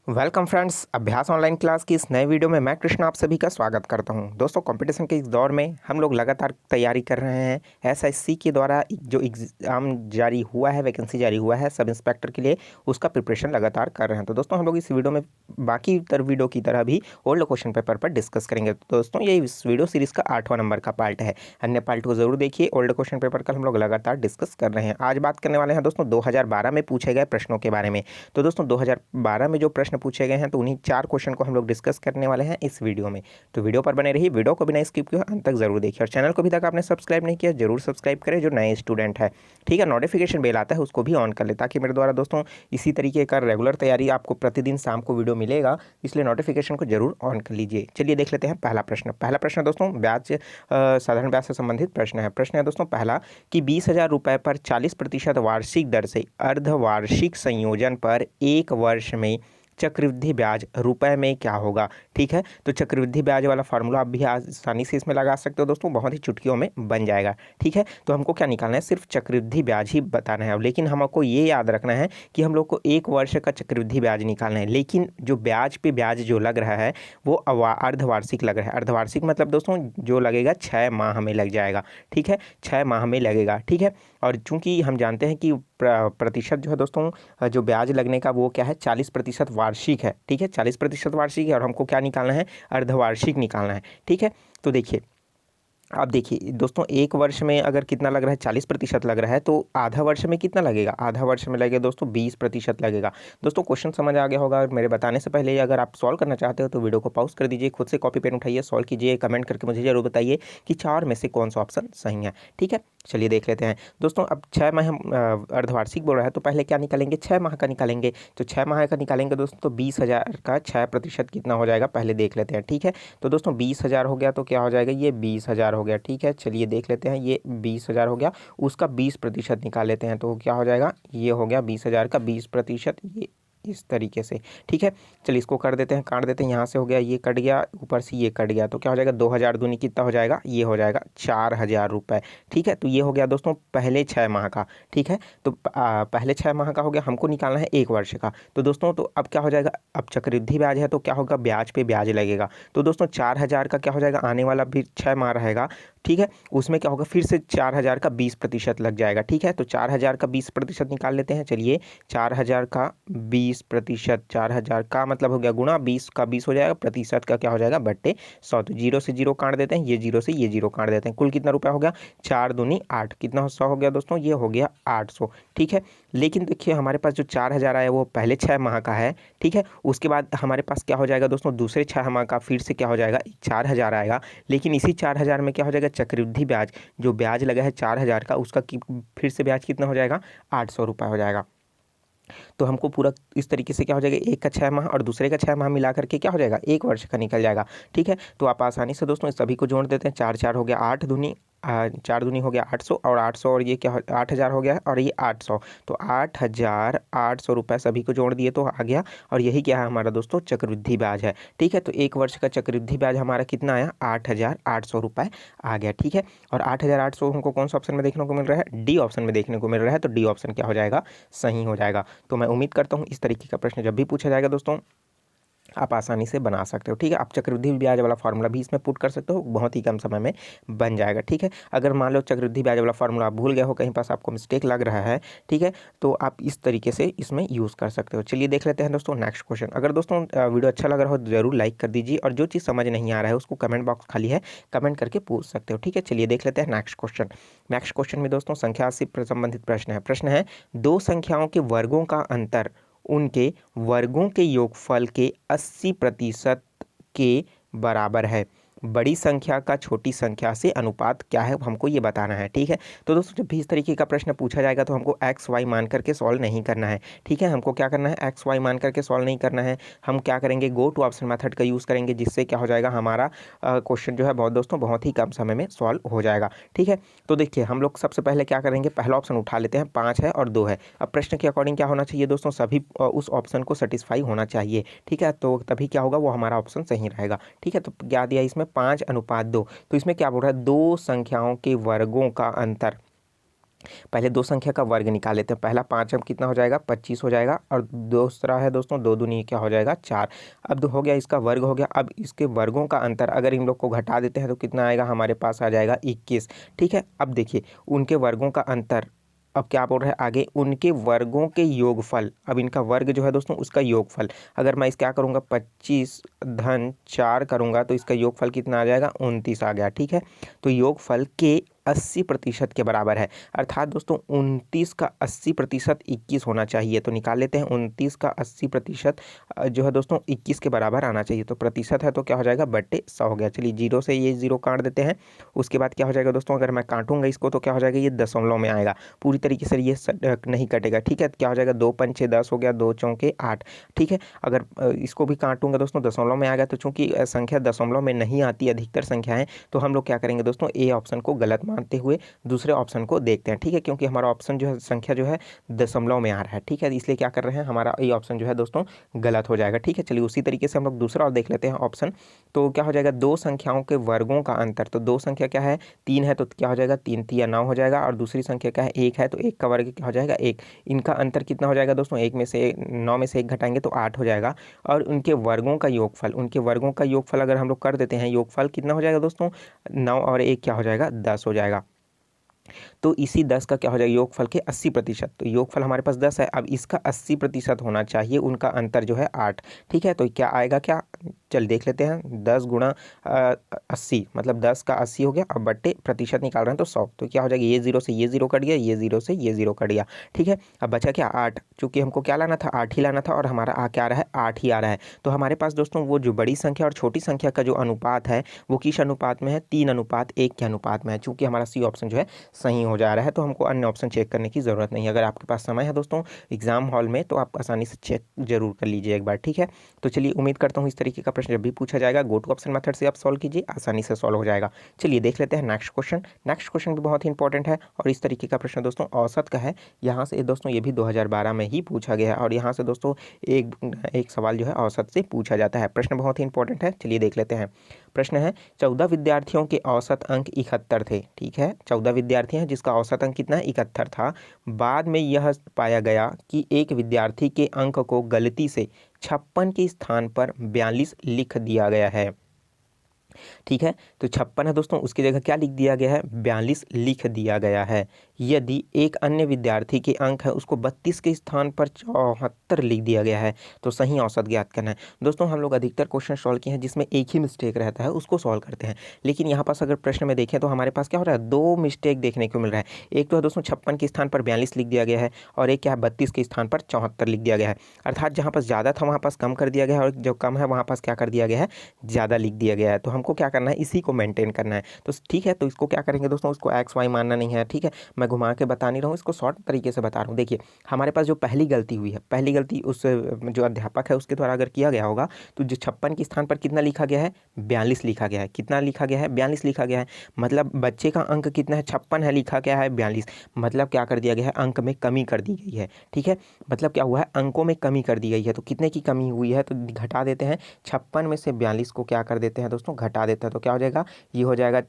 Welcome friends, अभ्यास online class की इस नए वीडियो में मैं कृष्ण आप सभी का स्वागत करता हूं। दोस्तों, कंपटीशन के इस दौर में हम लोग लगातार तैयारी कर रहे हैं। एसएससी के द्वारा जो एग्ज़ाम जारी हुआ है, वैकेंसी जारी हुआ है सब इंस्पेक्टर के लिए, उसका प्रिपरेशन लगातार कर रहे हैं। तो दोस्तों, हम लोग इस वीडियो में बाकी वीडियो की तरह भी ओल्ड क्वेश्चन पेपर पर डिस्कस करेंगे। तो दोस्तों, ये इस वीडियो सीरीज़ का 8वां नंबर का पार्ट है। अन्य पार्ट को जरूर देखिए। ओल्ड क्वेश्चन पेपर का हम लोग लगातार डिस्कस कर रहे हैं। आज बात करने वाले हैं दोस्तों 2012 में पूछे गए प्रश्नों के बारे में। तो दोस्तों, 2012 में जो प्रश्न पूछे गए हैं तो उन्हीं 4 क्वेश्चन को हम लोग डिस्कस करने वाले हैं इस वीडियो में। तो वीडियो पर बने रहिए, वीडियो को बिना स्किप किए अंत तक जरूर देखिए और चैनल को अभी तक आपने सब्सक्राइब नहीं किया जरूर सब्सक्राइब करें जो नए स्टूडेंट है। ठीक है, नोटिफिकेशन बेल आता है उसको भी ऑन कर ले ताकि मेरे द्वारा दोस्तों इसी तरीके का रेगुलर तैयारी आपको प्रतिदिन शाम को वीडियो मिलेगा, इसलिए नोटिफिकेशन को जरूर ऑन कर लीजिए। चलिए देख लेते हैं पहला प्रश्न। पहला प्रश्न दोस्तों ब्याज साधारण ब्याज से संबंधित प्रश्न है। प्रश्न है दोस्तों पहला कि 20,000 रुपये पर 40% वार्षिक दर से अर्धवार्षिक संयोजन पर एक वर्ष में चक्रवृद्धि ब्याज रुपए में क्या होगा। ठीक है, तो चक्रवृद्धि ब्याज वाला फार्मूला आप भी आसानी से इसमें लगा सकते हो दोस्तों, बहुत ही चुटकियों में बन जाएगा। ठीक है, तो हमको क्या निकालना है, सिर्फ चक्रवृद्धि ब्याज ही बताना है। लेकिन हमको ये याद रखना है कि हम लोग को एक वर्ष का चक्रवृद्धि ब्याज निकालना है, लेकिन जो ब्याज पे ब्याज जो लग रहा है वो अर्धवार्षिक लग रहा है। अर्धवार्षिक मतलब दोस्तों जो लगेगा 6 माह में लग जाएगा। ठीक है, 6 माह में लगेगा। ठीक है, और चूंकि हम जानते हैं कि प्रतिशत जो है दोस्तों जो ब्याज लगने का वो क्या है, 40% वार्षिक है। ठीक है, 40% वार्षिक है और हमको क्या निकालना है, अर्धवार्षिक निकालना है। ठीक है, तो देखिए आप देखिए दोस्तों, एक वर्ष में अगर कितना लग रहा है, 40% लग रहा है, तो आधा वर्ष में कितना लगेगा, आधा वर्ष में लगेगा दोस्तों 20% लगेगा। दोस्तों क्वेश्चन समझ आ गया होगा। और मेरे बताने से पहले अगर आप सॉल्व करना चाहते हो तो वीडियो को पॉज कर दीजिए, खुद से कॉपी पेन उठाइए, सॉल्व कीजिए, कमेंट करके मुझे जरूर बताइए कि 4 में से कौन सा ऑप्शन सही है। ठीक है, चलिए देख लेते हैं दोस्तों। अब 6 माह अर्धवार्षिक बोल रहा है तो पहले क्या निकालेंगे, 6 माह का निकालेंगे। तो 6 माह का निकालेंगे दोस्तों तो 20,000 का 6% कितना हो जाएगा पहले देख लेते हैं। ठीक है, तो दोस्तों 20,000 हो गया तो क्या हो जाएगा, ये 20,000 हो गया। ठीक है, चलिए देख लेते हैं, ये 20,000 हो गया, उसका 20% निकाल लेते हैं तो क्या हो जाएगा, ये हो गया 20,000 का 20%, ये इस तरीके से। ठीक है, चलिए इसको कर देते हैं, काट देते हैं, यहाँ से हो गया, ये कट गया, ऊपर से ये कट गया, तो क्या हो जाएगा 2,000 दूनी कितना हो जाएगा, ये हो जाएगा 4,000 रुपये। ठीक है, तो ये हो गया दोस्तों पहले 6 माह का। ठीक है, तो पहले 6 माह का हो गया, हमको निकालना है एक वर्ष का। तो दोस्तों तो अब क्या हो जाएगा, अब चक्रवृद्धि ब्याज है तो क्या होगा, ब्याज पे ब्याज लगेगा। तो दोस्तों 4,000 का क्या हो जाएगा, आने वाला भी 6 माह रहेगा। ठीक है, उसमें क्या होगा, फिर से 4,000 का 20% लग जाएगा। ठीक है, तो 4,000 का 20% निकाल लेते हैं। चलिए 4,000 का 20%, 4,000 का मतलब हो गया गुणा, 20 का 20 हो जाएगा, प्रतिशत का क्या हो जाएगा बट्टे 100। तो 0 से 0 काट देते हैं, ये 0 से ये 0 काट देते हैं, कुल कितना रुपया हो गया, 4 दूनी 8, कितना 100 हो गया दोस्तों, ये हो गया 800। ठीक है, लेकिन देखिए हमारे पास जो 4,000 आया वो पहले 6 माह का है। ठीक है, उसके बाद हमारे पास क्या हो जाएगा दोस्तों, दूसरे 6 माह का फिर से क्या हो जाएगा, 4,000 आएगा। लेकिन इसी 4,000 में क्या हो जाएगा, चक्रवृद्धि ब्याज जो ब्याज लगा है 4,000 का, उसका फिर से ब्याज कितना हो जाएगा, 800 रुपये हो जाएगा। तो हमको पूरा इस तरीके से क्या हो जाएगा, एक का 6 माह और दूसरे का 6 माह मिला करके क्या हो जाएगा, एक वर्ष का निकल जाएगा। ठीक है, तो आप आसानी से दोस्तों इस सभी को जोड़ देते हैं, 4 4 हो गया 8 दूनी, 4 दूनी हो गया 800 और 800 और ये क्या 8,000 हो गया और ये 800, तो 8,800 रुपये सभी को जोड़ दिए तो आ गया। और यही क्या है हमारा दोस्तों, चक्रवृद्धि ब्याज है। ठीक है, तो एक वर्ष का चक्रवृद्धि ब्याज हमारा कितना आया, 8,800 रुपये आ गया। ठीक है, और 8,800 हमको कौन सा ऑप्शन में देखने को मिल रहा है, डी ऑप्शन में देखने को मिल रहा है, तो डी ऑप्शन क्या हो जाएगा, सही हो जाएगा। तो मैं उम्मीद करता हूँ इस तरीके का प्रश्न जब भी पूछा जाएगा दोस्तों आप आसानी से बना सकते हो। ठीक है, आप चक्रवृद्धि ब्याज वाला फार्मूला भी इसमें पुट कर सकते हो, बहुत ही कम समय में बन जाएगा। ठीक है, अगर मान लो चक्रवृद्धि ब्याज वाला फार्मूला आप भूल गए हो, कहीं पास आपको मिस्टेक लग रहा है, ठीक है, तो आप इस तरीके से इसमें यूज़ कर सकते हो। चलिए देख लेते हैं दोस्तों नेक्स्ट क्वेश्चन। अगर दोस्तों वीडियो अच्छा लग रहा हो तो जरूर लाइक कर दीजिए और जो चीज़ समझ नहीं आ रहा है उसको कमेंट बॉक्स खाली है, कमेंट करके पूछ सकते हो। ठीक है, चलिए देख लेते हैं नेक्स्ट क्वेश्चन। नेक्स्ट क्वेश्चन में दोस्तों संख्या से संबंधित प्रश्न है। प्रश्न है, दो संख्याओं के वर्गों का अंतर उनके वर्गों के योगफल के 80% के बराबर है। बड़ी संख्या का छोटी संख्या से अनुपात क्या है, हमको ये बताना है। ठीक है, तो दोस्तों जब भी इस तरीके का प्रश्न पूछा जाएगा तो हमको एक्स वाई मान करके सॉल्व नहीं करना है। ठीक है, हमको क्या करना है, एक्स वाई मान करके सॉल्व नहीं करना है। हम क्या करेंगे, गो टू ऑप्शन मेथड का यूज़ करेंगे, जिससे क्या हो जाएगा, हमारा क्वेश्चन जो है बहुत दोस्तों बहुत ही कम समय में सॉल्व हो जाएगा। ठीक है, तो देखिए हम लोग सबसे पहले क्या करेंगे, पहला ऑप्शन उठा लेते हैं, 5 है और 2 है। अब प्रश्न के अकॉर्डिंग क्या होना चाहिए दोस्तों, सभी उस ऑप्शन को सेटिस्फाई होना चाहिए। ठीक है, तो तभी क्या होगा, वो हमारा ऑप्शन सही रहेगा। ठीक है, तो क्या दिया इसमें 5:2, तो इसमें क्या बोल रहा है, दो संख्याओं के वर्गों का अंतर पहले दो संख्या का वर्ग निकाल लेते हैं। पहला 5 अब कितना हो जाएगा 25 हो जाएगा, और दूसरा है दोस्तों 2 दूनी क्या हो जाएगा 4। अब हो गया, इसका वर्ग हो गया। अब इसके वर्गों का अंतर अगर इन लोग को घटा देते हैं तो कितना आएगा, हमारे पास आ जाएगा 21। ठीक है, अब देखिए उनके वर्गों का अंतर, अब क्या बोल रहे हैं आगे, उनके वर्गों के योगफल। अब इनका वर्ग जो है दोस्तों उसका योगफल, अगर मैं इस क्या करूँगा 25 धन 4 करूँगा तो इसका योगफल कितना आ जाएगा 29 आ गया। ठीक है, तो योगफल के 80% के बराबर है, अर्थात दोस्तों 29 का 80% 21 होना चाहिए। तो निकाल लेते हैं, 29 का 80% जो है दोस्तों 21 के बराबर आना चाहिए। तो प्रतिशत है तो क्या हो जाएगा बट्टे 100 हो गया। चलिए जीरो से ये जीरो काट देते हैं। उसके बाद क्या हो जाएगा दोस्तों, अगर मैं काटूंगा इसको तो क्या हो जाएगा, ये दशमलव में आएगा, पूरी तरीके से ये नहीं कटेगा। ठीक है, क्या हो जाएगा 2 पंचे 10 हो गया, 2 चौके 8। ठीक है, अगर इसको भी काटूंगा दोस्तों दशमलव में आएगा, तो चूंकि संख्या दशमलव में नहीं आती अधिकतर संख्याएं, तो हम लोग क्या करेंगे दोस्तों, ए ऑप्शन को गलत मानते हुए दूसरे ऑप्शन को देखते हैं। ठीक है, क्योंकि हमारा ऑप्शन जो है संख्या जो है दशमलव में आ रहा है। ठीक है, इसलिए क्या कर रहे हैं, हमारा ए ऑप्शन जो है दोस्तों गलत हो जाएगा। ठीक है, चलिए उसी तरीके से हम लोग दूसरा और देख लेते हैं ऑप्शन। तो क्या हो जाएगा, दो संख्याओं के वर्गों का अंतर। तो दो संख्या क्या है 3 है, तो क्या हो जाएगा 3 तिया 9 हो जाएगा, और दूसरी संख्या क्या है 1 है, तो 1 का वर्ग क्या हो जाएगा 1। इनका अंतर कितना हो जाएगा दोस्तों, 1 में से 9 में से 1 घटाएंगे तो 8 हो जाएगा। और उनके वर्गों का योगफल, उनके वर्गों का योगफल अगर हम लोग कर देते हैं, योगफल कितना हो जाएगा दोस्तों 9 और 1 क्या हो जाएगा 10 हो जाएगा। तो इसी 10 का क्या हो जाएगा योगफल के 80%। तो योगफल हमारे पास 10 है, अब इसका 80% होना चाहिए, उनका अंतर जो है 8। ठीक है, तो क्या आएगा, क्या चल देख लेते हैं, 10 गुणा 80 मतलब 10 का 80 हो गया। अब बट्टे प्रतिशत निकाल रहे हैं तो 100, तो क्या हो जाएगा, ये जीरो से ये जीरो कट गया, ये जीरो से ये जीरो कट गया। ठीक है, अब बचा क्या 8, चूंकि हमको क्या लाना था 8 ही लाना था, और हमारा क्या आ रहा है 8 ही आ रहा है। तो हमारे पास दोस्तों वो जो बड़ी संख्या और छोटी संख्या का जो अनुपात है वो किस अनुपात में है, 3:1 के अनुपात में है। चूंकि हमारा सी ऑप्शन जो है सही हो जा रहा है, तो हमको अन्य ऑप्शन चेक करने की ज़रूरत नहीं है। अगर आपके पास समय है दोस्तों एग्जाम हॉल में, तो आप आसानी से चेक जरूर कर लीजिए एक बार। ठीक है, तो चलिए उम्मीद करता हूँ इस तरीके का प्रश्न जब भी पूछा जाएगा गो टू ऑप्शन मेथड से आप सॉल्व कीजिए, आसानी से सॉल्व हो जाएगा। चलिए देख लेते हैं नेक्स्ट क्वेश्चन। नेक्स्ट क्वेश्चन भी बहुत ही इंपॉर्टेंट है, और इस तरीके का प्रश्न दोस्तों औसत का है। यहाँ से दोस्तों ये भी 2012 में ही पूछा गया है, और यहाँ से दोस्तों एक सवाल जो है औसत से पूछा जाता है। प्रश्न बहुत ही इंपॉर्टेंट है, चलिए देख लेते हैं। प्रश्न है 14 विद्यार्थियों के औसत अंक 71 थे। ठीक है, 14 विद्यार्थी हैं जिसका औसत अंक कितना 71 था। बाद में यह पाया गया कि एक विद्यार्थी के अंक को गलती से 56 के स्थान पर 42 लिख दिया गया है। ठीक है, तो 56 है दोस्तों, उसकी जगह क्या लिख दिया गया है 42 लिख दिया गया है। यदि एक अन्य विद्यार्थी के अंक है उसको 32 के स्थान पर 74 लिख दिया गया है, तो सही औसत ज्ञात करना है। दोस्तों हम लोग अधिकतर क्वेश्चन सॉल्व किए हैं जिसमें एक ही मिस्टेक रहता है, उसको सॉल्व करते हैं। लेकिन यहाँ पास अगर प्रश्न में देखें तो हमारे पास क्या हो रहा है, दो मिस्टेक देखने को मिल रहा है। एक तो है दोस्तों 56 के स्थान पर 42 लिख दिया गया है, और एक क्या है 32 के स्थान पर 74 लिख दिया गया है। अर्थात जहाँ पास ज़्यादा था वहाँ पास कम कर दिया गया है, और जो कम है वहाँ पास क्या कर दिया गया है ज़्यादा लिख दिया गया है। तो हमको क्या करना है, इसी को मेंटेन करना है। तो ठीक है, तो इसको क्या करेंगे दोस्तों, उसको एक्स वाई मानना नहीं है। ठीक है, मैं घुमा के बता नहीं रहा हूँ, इसको शॉर्ट तरीके से बता रहा हूँ। देखिए हमारे पास जो पहली गलती हुई है, पहली गलती उस जो अध्यापक है उसके द्वारा अगर किया गया होगा, तो जो 56 के स्थान पर कितना लिखा गया है 42 लिखा गया है। कितना लिखा गया है 42 लिखा गया है, मतलब बच्चे का अंक कितना है 56 है, लिखा गया है 42, मतलब क्या कर दिया गया है अंक में कमी कर दी गई है। ठीक है, मतलब क्या हुआ है अंकों में कमी कर दी गई है। तो कितने की कमी हुई है, तो घटा देते हैं, 56 में से 42 को क्या कर देते हैं दोस्तों घटा देते हैं, तो क्या हो जाएगा, ये हो जाएगा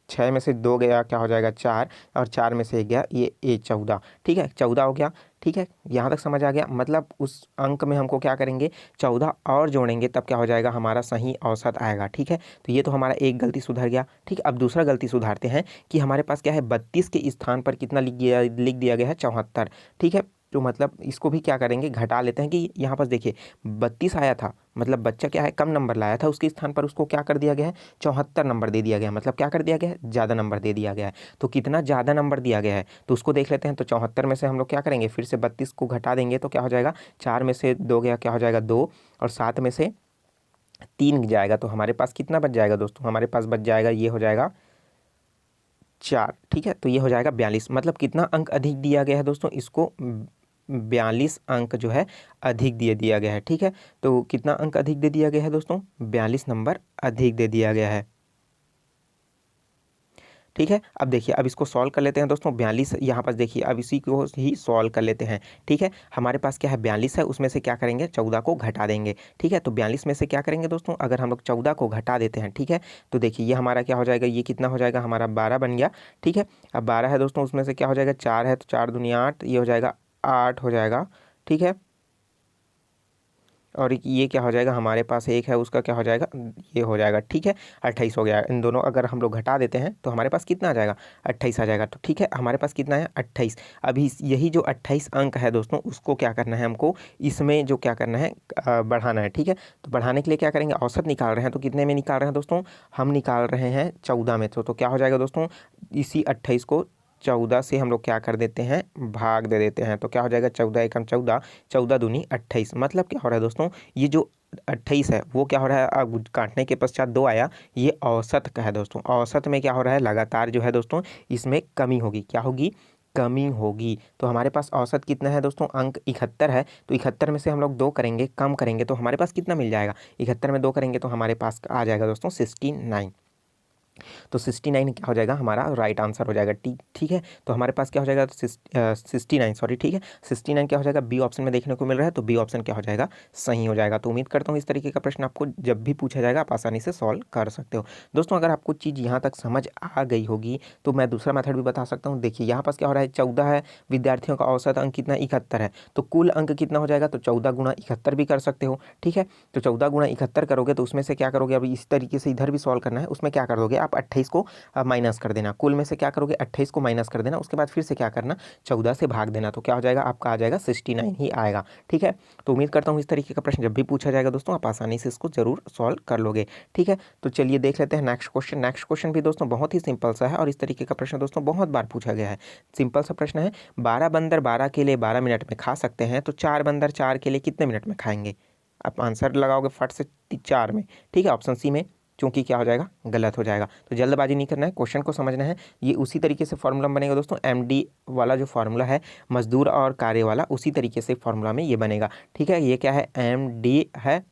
6 में से 2 गया क्या हो जाएगा 4, और 4 में से 1 गया ये 14। ठीक है, 14 हो गया। ठीक है, यहाँ तक समझ आ गया। मतलब उस अंक में हमको क्या करेंगे 14 और जोड़ेंगे, तब क्या हो जाएगा हमारा सही औसत आएगा। ठीक है, तो ये तो हमारा एक गलती सुधर गया। ठीक है, अब दूसरा गलती सुधारते हैं कि हमारे पास क्या है 32 के स्थान पर कितना लिख दिया गया है 74। ठीक है, तो मतलब इसको भी क्या करेंगे घटा लेते हैं कि यहाँ पर देखिए 32 आया था, मतलब बच्चा क्या है कम नंबर लाया था, उसके स्थान पर उसको क्या कर दिया गया है 74 नंबर दे दिया गया है। मतलब क्या कर दिया गया है ज़्यादा नंबर दे दिया गया है। तो कितना ज़्यादा नंबर दिया गया है तो उसको देख लेते हैं। तो 74 में से हम लोग क्या करेंगे, फिर से 32 को घटा देंगे, तो क्या हो जाएगा 4 में से 2 गया क्या हो जाएगा 2, और 7 में से 3 जाएगा, तो हमारे पास कितना बच जाएगा दोस्तों, हमारे पास बच जाएगा ये हो जाएगा 4। ठीक है, तो ये हो जाएगा 42। मतलब कितना अंक अधिक दिया गया है दोस्तों, इसको 42 अंक जो है अधिक दे दिया गया है। ठीक है, तो कितना अंक अधिक दे दिया गया है दोस्तों, 42 नंबर अधिक दे दिया गया है। ठीक है। अब देखिए, अब इसको सॉल्व कर लेते हैं दोस्तों। 42 यहाँ पास देखिए, अब इसी को ही सॉल्व कर लेते हैं। ठीक है, हमारे पास क्या है 42 है, उसमें से क्या करेंगे 14 को घटा देंगे। ठीक है, तो 42 में से क्या करेंगे दोस्तों, अगर हम लोग 14 को घटा देते हैं, ठीक है, तो देखिए ये हमारा क्या हो जाएगा, ये कितना हो जाएगा हमारा 12 बन गया। ठीक है, अब 12 है दोस्तों, उसमें से क्या हो जाएगा 4 है, तो 4 दूनी 8, ये हो जाएगा 8 हो जाएगा। ठीक है, और ये क्या हो जाएगा, हमारे पास एक है उसका क्या हो जाएगा, ये हो जाएगा। ठीक है, 28 हो गया। इन दोनों अगर हम लोग घटा देते हैं तो हमारे पास कितना आ जाएगा, 28 आ जाएगा। तो ठीक है, हमारे पास कितना है 28। अभी यही जो 28 अंक है दोस्तों, उसको क्या करना है हमको, इसमें जो क्या करना है बढ़ाना है। ठीक है, तो बढ़ाने के लिए क्या करेंगे, औसत निकाल रहे हैं, तो कितने में निकाल रहे हैं दोस्तों, हम निकाल रहे हैं 14 में। तो क्या हो जाएगा दोस्तों, इसी 28 को 14 से हम लोग क्या कर देते हैं, भाग दे देते हैं। तो क्या हो जाएगा, 14 एकम 14, 14 दूनी 28। मतलब क्या हो रहा है दोस्तों, ये जो 28 है वो क्या हो रहा है, अब काटने के पश्चात 2 आया, ये औसत का है दोस्तों। औसत में क्या हो रहा है, लगातार जो है दोस्तों इसमें कमी होगी। क्या होगी, कमी होगी। तो हमारे पास औसत कितना है दोस्तों, अंक 71 है। तो 71 में से हम लोग 2 करेंगे, कम करेंगे तो हमारे पास कितना मिल जाएगा, 71 में 2 करेंगे तो हमारे पास आ जाएगा दोस्तों 69। तो 69 क्या हो जाएगा, हमारा राइट आंसर हो जाएगा। ठीक है, तो हमारे पास क्या हो जाएगा 69, सॉरी। ठीक है, 69 क्या हो जाएगा, बी ऑप्शन में देखने को मिल रहा है, तो बी ऑप्शन क्या हो जाएगा, सही हो जाएगा। तो उम्मीद करता हूँ इस तरीके का प्रश्न आपको जब भी पूछा जाएगा आप आसानी से सॉल्व कर सकते हो। दोस्तों अगर आपको चीज़ यहाँ तक समझ आ गई होगी तो मैं दूसरा मेथड भी बता सकता हूँ। देखिए यहाँ पास क्या हो रहा है, 14 है, विद्यार्थियों का औसत अंक कितना 71 है, तो कुल अंक कितना हो जाएगा, तो 14 गुणा 71 भी कर सकते हो। ठीक है, तो 14 गुणा 71 करोगे तो उसमें से क्या करोगे, अभी इस तरीके से इधर भी सॉल्व करना है, उसमें क्या कर दोगे आप 28 को माइनस कर देना, कुल में से क्या करोगे 28 को माइनस कर देना, उसके बाद फिर से क्या करना 14 से भाग देना। तो क्या हो जाएगा आपका, आ जाएगा 69 ही आएगा। ठीक है, तो उम्मीद करता हूँ इस तरीके का प्रश्न जब भी पूछा जाएगा दोस्तों आप आसानी से इसको जरूर सॉल्व कर लोगे। ठीक है, तो चलिए देख लेते हैं नेक्स्ट क्वेश्चन। नेक्स्ट क्वेश्चन भी दोस्तों बहुत ही सिंपल सा है और इस तरीके का प्रश्न दोस्तों बहुत बार पूछा गया है। सिंपल सा प्रश्न है, 12 बंदर 12 केले 12 मिनट में खा सकते हैं, तो 4 बंदर 4 केले कितने मिनट में खाएंगे। आप आंसर लगाओगे फट से 4 में। ठीक है, ऑप्शन सी में, चूंकि क्या हो जाएगा, गलत हो जाएगा। तो जल्दबाजी नहीं करना है, क्वेश्चन को समझना है। ये उसी तरीके से फॉर्मूला बनेगा दोस्तों, MD वाला जो फॉर्मूला है, मजदूर और कार्य वाला, उसी तरीके से फॉर्मूला में ये बनेगा। ठीक है, ये क्या है, MD है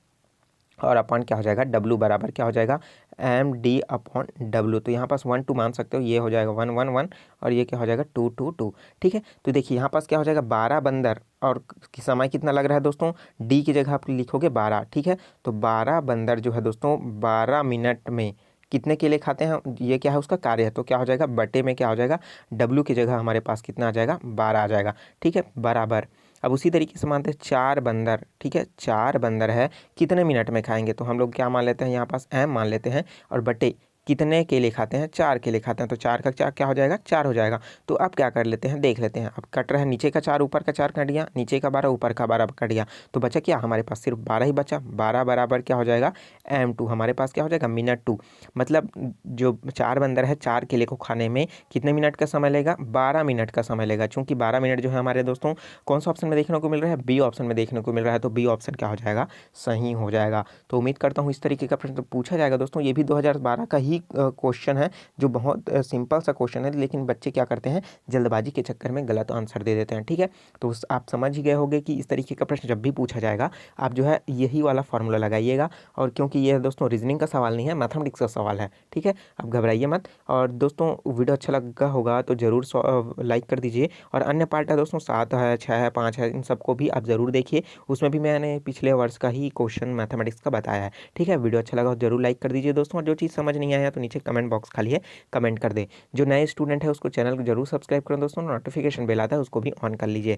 और अपन क्या हो जाएगा, W बराबर क्या हो जाएगा, MD अपॉन W। तो यहाँ पास 1 2 मान सकते हो, ये हो जाएगा 1 1 1 और ये क्या हो जाएगा 2 2 2। ठीक है, तो देखिए यहाँ पास क्या हो जाएगा 12 बंदर और समय कितना लग रहा है दोस्तों, D की जगह आप लिखोगे 12। ठीक है, तो 12 बंदर जो है दोस्तों 12 मिनट में कितने केले खाते हैं, ये क्या है उसका कार्य है, तो क्या हो जाएगा बटे में क्या हो जाएगा, W की जगह हमारे पास कितना आ जाएगा, 12 आ जाएगा। ठीक है, बराबर। अब उसी तरीके से मानते हैं 4 बंदर, ठीक है 4 बंदर है, कितने मिनट में खाएंगे, तो हम लोग क्या मान लेते हैं यहाँ पास M मान लेते हैं, और बटे कितने केले खाते हैं, 4 केले खाते हैं, तो 4 का 4 क्या हो जाएगा, 4 हो जाएगा। तो अब क्या कर लेते हैं, देख लेते हैं। अब कट रहा है, नीचे का 4 ऊपर का 4 कट गया, नीचे का 12 ऊपर का 12 कट गया, तो बचा क्या, हमारे पास सिर्फ 12 ही बचा। 12 बराबर क्या हो जाएगा, M2 हमारे पास क्या हो जाएगा, मिनट 2। मतलब जो 4 बंदर है 4 केले को खाने में कितने मिनट का समय लेगा, 12 मिनट का समय लेगा। चूंकि 12 मिनट जो है हमारे दोस्तों कौन सा ऑप्शन में देखने को मिल रहा है, बी ऑप्शन में देखने को मिल रहा है, तो बी ऑप्शन क्या हो जाएगा, सही हो जाएगा। तो उम्मीद करता हूँ इस तरीके का प्रश्न पूछा जाएगा दोस्तों। ये भी 2012 का ही क्वेश्चन है, जो बहुत सिंपल सा क्वेश्चन है, लेकिन बच्चे क्या करते हैं, जल्दबाजी के चक्कर में गलत आंसर दे देते हैं। ठीक है, तो आप समझ ही गए होंगे कि इस तरीके का प्रश्न जब भी पूछा जाएगा आप जो है यही वाला फॉर्मूला लगाइएगा। और क्योंकि ये दोस्तों रीजनिंग का सवाल नहीं है, मैथमेटिक्स का सवाल है। ठीक है, आप घबराइए मत। और दोस्तों वीडियो अच्छा लगा होगा तो ज़रूर लाइक कर दीजिए। और अन्य पार्ट है दोस्तों 7 है, 6 है, 5 है, इन सबको भी आप ज़रूर देखिए, उसमें भी मैंने पिछले वर्ष का ही क्वेश्चन मैथमेटिक्स का बताया है। ठीक है, वीडियो अच्छा लगा हो जरूर लाइक कर दीजिए दोस्तों। और जो चीज़ समझ नहीं आया तो नीचे कमेंट बॉक्स खाली है, कमेंट कर दे। जो नए स्टूडेंट है उसको चैनल को जरूर सब्सक्राइब करें दोस्तों, नोटिफिकेशन बेल आता है उसको भी ऑन कर लीजिए।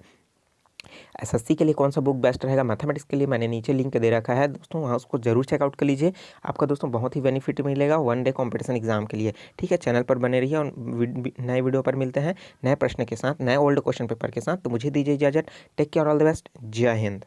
SSC के लिए कौन सा बुक बेस्ट रहेगा, मैथमेटिक्स के लिए मैंने नीचे लिंक दे रखा है दोस्तों, वहाँ उसको जरूर चेकआउट कर लीजिए। आपका दोस्तों बहुत ही बेनिफिट मिलेगा 1 डे कॉम्पिटिशन एग्जाम के लिए। ठीक है, चैनल पर बने रहिए और नए वीडियो पर मिलते हैं नए प्रश्न के साथ, नए ओल्ड क्वेश्चन पेपर के साथ। तो मुझे दीजिए इजाजत, take care, all the best, जय हिंद।